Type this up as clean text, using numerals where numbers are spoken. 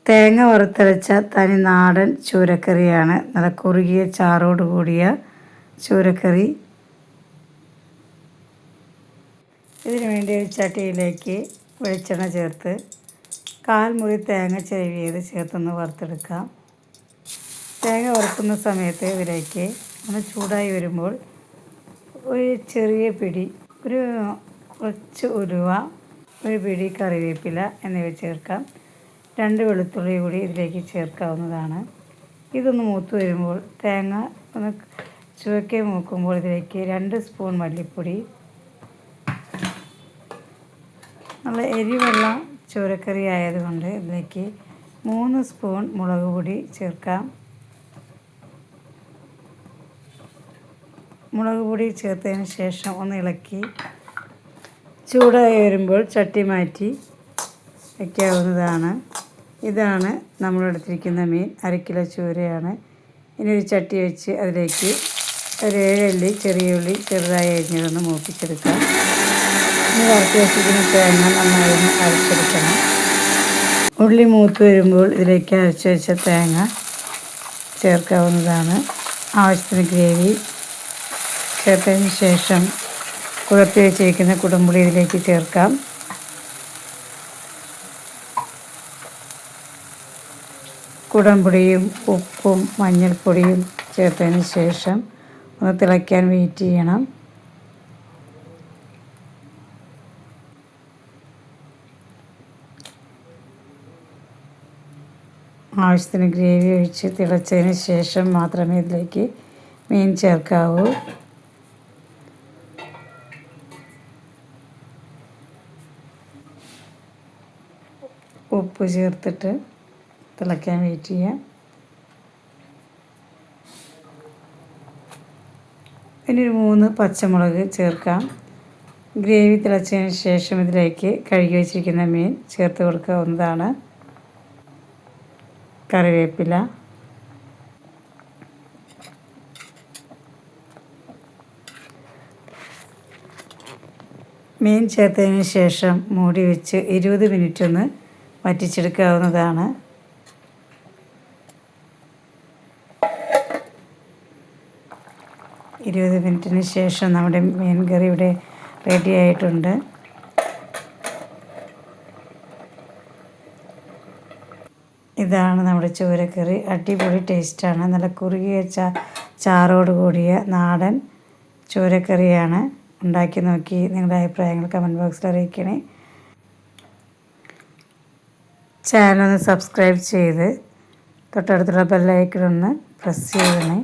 തേങ്ങ വറുത്തരച്ച തനി നാടൻ ചൂരക്കറിയാണ്. നല്ല കുറുകിയ ചാറോട് കൂടിയ ചൂരക്കറി. ഇതിനു വേണ്ടി ഒരു ചട്ടിയിലേക്ക് വെളിച്ചെണ്ണ ചേർത്ത് 1/4 മുറി തേങ്ങ ചിരവിയത് ചേർത്തൊന്ന് വറുത്തെടുക്കാം. തേങ്ങ വറുക്കുന്ന സമയത്ത് ഇതിലേക്ക് ഒന്ന് ചൂടായി വരുമ്പോൾ ഒരു ചെറിയ പിടി, കുറച്ച് ഉലുവ, ഒരു പിടി കറിവേപ്പില എന്നിവ ചേർക്കാം. 2 വെളുത്തുള്ളി കൂടി ഇതിലേക്ക് ചേർക്കാവുന്നതാണ്. ഇതൊന്ന് മൂത്ത് വരുമ്പോൾ, തേങ്ങ ഒന്ന് ചുവക്കെ മൂക്കുമ്പോൾ ഇതിലേക്ക് 2 സ്പൂൺ മല്ലിപ്പൊടി, നല്ല എരിവുള്ള ചൂരക്കറി ആയതുകൊണ്ട് ഇതിലേക്ക് 3 സ്പൂൺ മുളക് പൊടി ചേർക്കാം. മുളക് പൊടി ചേർത്തതിന് ശേഷം ഒന്ന് ഇളക്കി ചൂടായി വരുമ്പോൾ ചട്ടി മാറ്റി വയ്ക്കാവുന്നതാണ്. ഇതാണ് നമ്മളെടുത്തിരിക്കുന്ന മീൻ. 1/2 കിലോ ചൂരയാണ്. ഇനി ഒരു ചട്ടി വെച്ച് അതിലേക്ക് ഒരു 7 അല്ലി ചെറിയ ഉള്ളി ചെറുതായി അരിഞ്ഞതൊന്ന് മൂപ്പിച്ചെടുക്കാം. ഇനി വറുത്ത് വെച്ചിരിക്കുന്ന തേങ്ങ നന്നായി അരച്ചെടുക്കണം. ഉള്ളി മൂത്ത് വരുമ്പോൾ ഇതിലേക്ക് അരച്ച് വെച്ച തേങ്ങ ചേർക്കാവുന്നതാണ്. ആവശ്യത്തിന് ഗ്രേവി ചേർത്തതിന് ശേഷം കുഴപ്പി വെച്ചിരിക്കുന്ന കുടംപുളി ഇതിലേക്ക് ചേർക്കാം. കുടംപുളിയും ഉപ്പും മഞ്ഞൾപ്പൊടിയും ചേർത്തതിന് ശേഷം ഒന്ന് തിളയ്ക്കാൻ വെയിറ്റ് ചെയ്യണം. ആവശ്യത്തിന് ഗ്രേവി ഒഴിച്ച് തിളച്ചതിന് ശേഷം മാത്രമേ ഇതിലേക്ക് മീൻ ചേർക്കാവൂ. ഉപ്പ് ചേർത്തിട്ട് തിളയ്ക്കാൻ വെയിറ്റ് ചെയ്യാം. ഇനി ഒരു 3 പച്ചമുളക് ചേർക്കാം. ഗ്രേവി തിളച്ചതിന് ശേഷം ഇതിലേക്ക് കഴുകി വച്ചിരിക്കുന്ന മീൻ ചേർത്ത് കൊടുക്കാവുന്നതാണ്. കറിവേപ്പില, മീൻ ചേർത്തതിന് ശേഷം മൂടി വെച്ച് 20 മിനിറ്റ് ഒന്ന് വറ്റിച്ചെടുക്കാവുന്നതാണ്. ഇരുപത് മിനിറ്റിന് ശേഷം നമ്മുടെ മീൻ കറി ഇവിടെ റെഡി ആയിട്ടുണ്ട്. ഇതാണ് നമ്മുടെ ചൂരക്കറി. അടിപൊളി ടേസ്റ്റാണ്. നല്ല കുറുകിയ ചാറോട് കൂടിയ നാടൻ ചൂരക്കറിയാണ്. ഉണ്ടാക്കി നോക്കി നിങ്ങളുടെ അഭിപ്രായങ്ങൾ കമൻറ്റ് ബോക്സിൽ അറിയിക്കണേ. ചാനൽ ഒന്ന് സബ്സ്ക്രൈബ് ചെയ്ത് തൊട്ടടുത്തുള്ള ബെല്ലൈക്കൺ ഒന്ന് പ്രസ് ചെയ്യണേ.